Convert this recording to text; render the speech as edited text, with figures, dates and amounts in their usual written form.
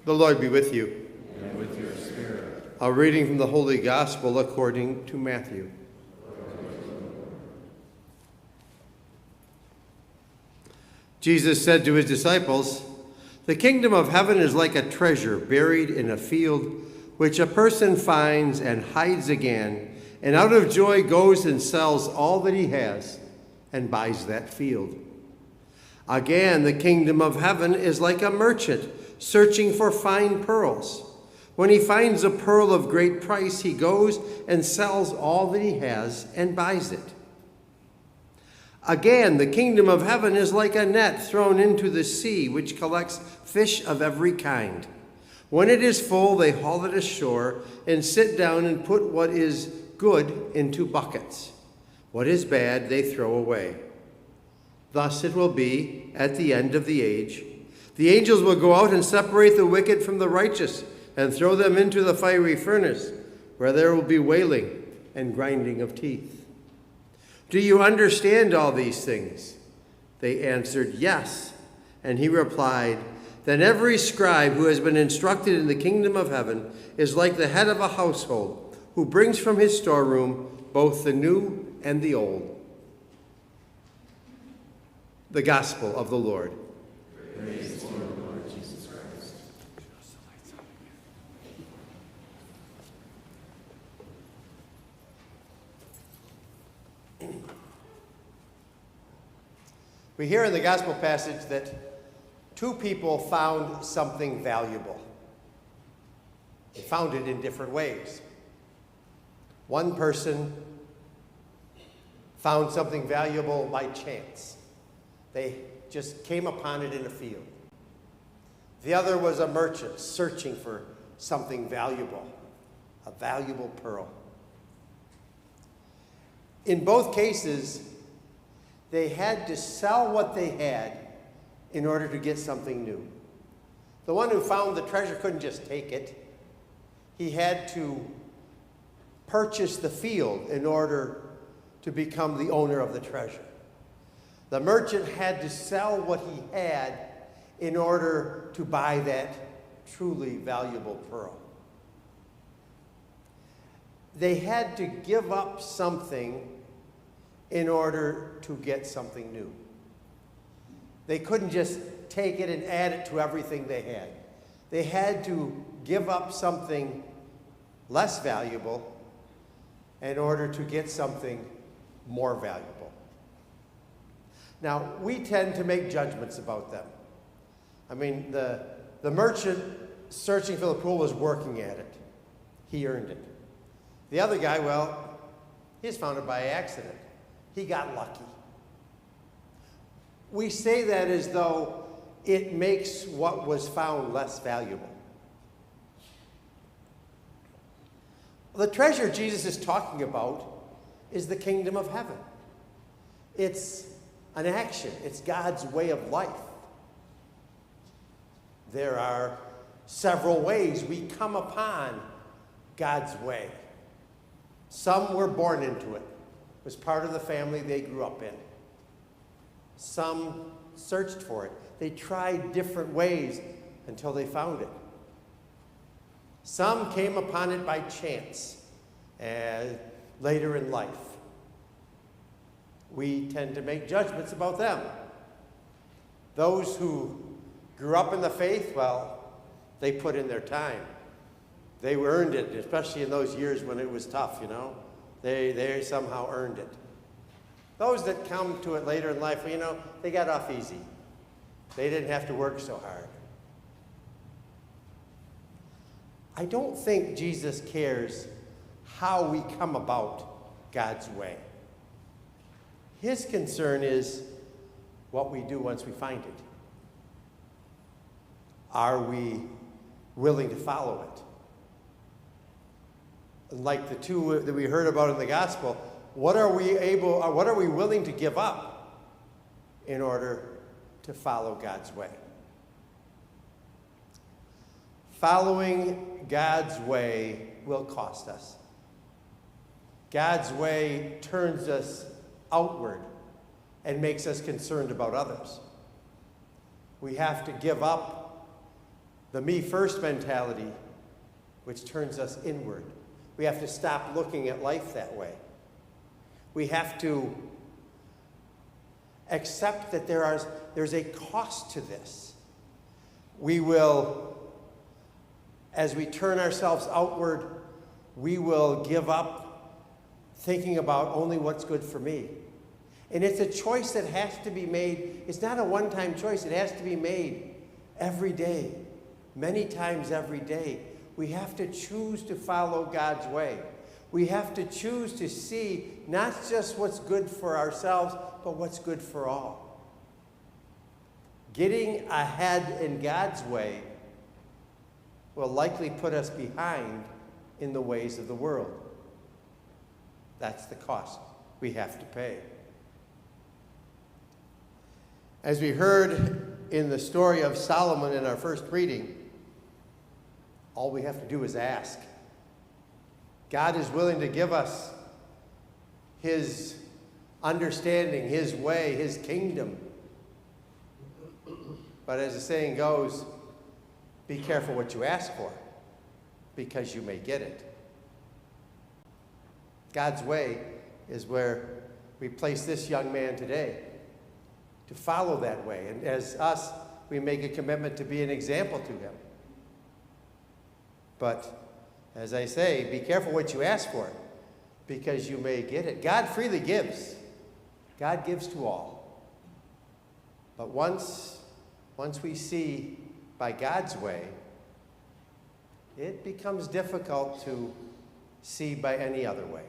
The Lord be with you. And with your spirit. A reading from the Holy Gospel according to Matthew. Jesus said to his disciples, "The kingdom of heaven is like a treasure buried in a field, which a person finds and hides again, and out of joy goes and sells all that he has and buys that field. Again, the kingdom of heaven is like a merchant searching for fine pearls. When he finds a pearl of great price, he goes and sells all that he has and buys it. Again, the kingdom of heaven is like a net thrown into the sea, which collects fish of every kind. When it is full, they haul it ashore and sit down and put what is good into buckets. What is bad, they throw away. Thus it will be at the end of the age. The angels will go out and separate the wicked from the righteous and throw them into the fiery furnace, where there will be wailing and grinding of teeth. Do you understand all these things?" They answered, "Yes." And he replied, "Then every scribe who has been instructed in the kingdom of heaven is like the head of a household, who brings from his storeroom both the new and the old." The Gospel of the Lord. Praise to you, Lord Jesus Christ. We hear in the gospel passage that two people found something valuable. They found it in different ways. One person found something valuable by chance. They just came upon it in a field. The other was a merchant searching for something valuable, a valuable pearl. In both cases, they had to sell what they had in order to get something new. The one who found the treasure couldn't just take it. He had to purchase the field in order to become the owner of the treasure. The merchant had to sell what he had in order to buy that truly valuable pearl. They had to give up something in order to get something new. They couldn't just take it and add it to everything they had. They had to give up something less valuable in order to get something more valuable. Now, we tend to make judgments about them. I mean, the merchant searching for the pearl was working at it. He earned it. The other guy, well, he just found it by accident. He got lucky. We say that as though it makes what was found less valuable. The treasure Jesus is talking about is the kingdom of heaven. It's an action. It's God's way of life. There are several ways we come upon God's way. Some were born into it. It was part of the family they grew up in. Some searched for it. They tried different ways until they found it. Some came upon it by chance later in life. We tend to make judgments about them. Those who grew up in the faith, well, they put in their time. They earned it, especially in those years when it was tough, you know. They somehow earned it. Those that come to it later in life, well, you know, they got off easy. They didn't have to work so hard. I don't think Jesus cares how we come about God's way. His concern is what we do once we find it. Are we willing to follow it? Like the two that we heard about in the gospel, what are we willing to give up in order to follow God's way? Following God's way will cost us. God's way turns us outward and makes us concerned about others. We have to give up the me first mentality, which turns us inward. We have to stop looking at life that way. We have to accept that there's a cost to this. We will, as we turn ourselves outward, we will give up thinking about only what's good for me. And it's a choice that has to be made. It's not a one-time choice. It has to be made every day, many times every day. We have to choose to follow God's way. We have to choose to see not just what's good for ourselves, but what's good for all. Getting ahead in God's way will likely put us behind in the ways of the world. That's the cost we have to pay. As we heard in the story of Solomon in our first reading, all we have to do is ask. God is willing to give us his understanding, his way, his kingdom. But as the saying goes, be careful what you ask for, because you may get it. God's way is where we place this young man today, to follow that way. And as us, we make a commitment to be an example to him. But as I say, be careful what you ask for, because you may get it. God freely gives. God gives to all. But once we see by God's way, it becomes difficult to see by any other way.